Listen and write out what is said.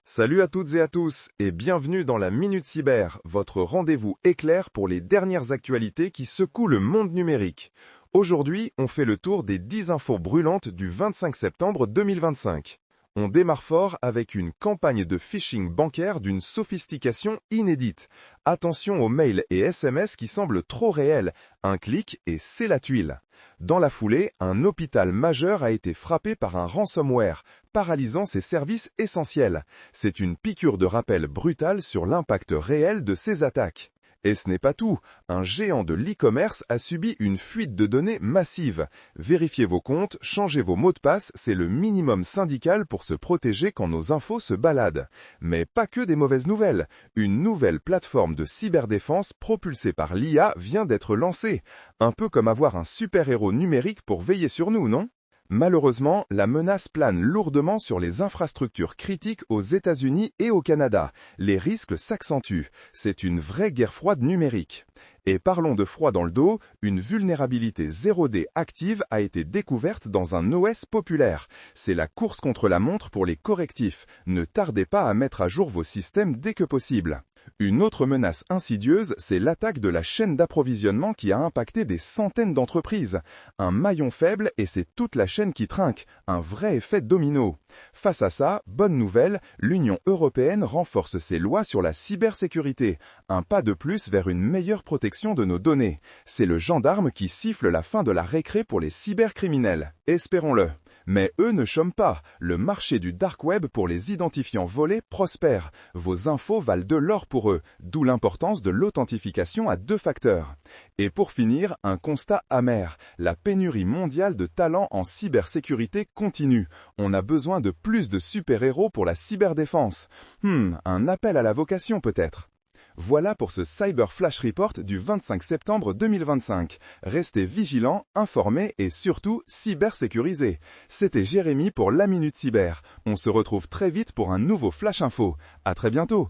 Salut à toutes et à tous et bienvenue dans la Minute Cyber, votre rendez-vous éclair pour les dernières actualités qui secouent le monde numérique. Aujourd'hui, on fait le tour des 10 infos brûlantes du 25 septembre 2025. On démarre fort avec une campagne de phishing bancaire d'une sophistication inédite. Attention aux mails et SMS qui semblent trop réels. Un clic et c'est la tuile. Dans la foulée, un hôpital majeur a été frappé par un ransomware, paralysant ses services essentiels. C'est une piqûre de rappel brutale sur l'impact réel de ces attaques. Et ce n'est pas tout, un géant de l'e-commerce a subi une fuite de données massive. Vérifiez vos comptes, changez vos mots de passe, c'est le minimum syndical pour se protéger quand nos infos se baladent. Mais pas que des mauvaises nouvelles. Une nouvelle plateforme de cyberdéfense propulsée par l'IA vient d'être lancée. Un peu comme avoir un super-héros numérique pour veiller sur nous, non ? Malheureusement, la menace plane lourdement sur les infrastructures critiques aux États-Unis et au Canada. Les risques s'accentuent. C'est une vraie guerre froide numérique. Et parlons de froid dans le dos, une vulnérabilité 0D active a été découverte dans un OS populaire. C'est la course contre la montre pour les correctifs. Ne tardez pas à mettre à jour vos systèmes dès que possible. Une autre menace insidieuse, c'est l'attaque de la chaîne d'approvisionnement qui a impacté des centaines d'entreprises. Un maillon faible et c'est toute la chaîne qui trinque, un vrai effet domino. Face à ça, bonne nouvelle, l'Union européenne renforce ses lois sur la cybersécurité. Un pas de plus vers une meilleure protection de nos données. C'est le gendarme qui siffle la fin de la récré pour les cybercriminels. Espérons-le. Mais eux ne chôment pas. Le marché du dark web pour les identifiants volés prospère. Vos infos valent de l'or pour eux, d'où l'importance de l'authentification à 2 facteurs. Et pour finir, un constat amer. La pénurie mondiale de talents en cybersécurité continue. On a besoin de plus de super-héros pour la cyberdéfense. Un appel à la vocation peut-être. Voilà pour ce Cyber Flash Report du 25 septembre 2025. Restez vigilants, informés et surtout cybersécurisés. C'était Jérémy pour la Minute Cyber. On se retrouve très vite pour un nouveau Flash Info. À très bientôt.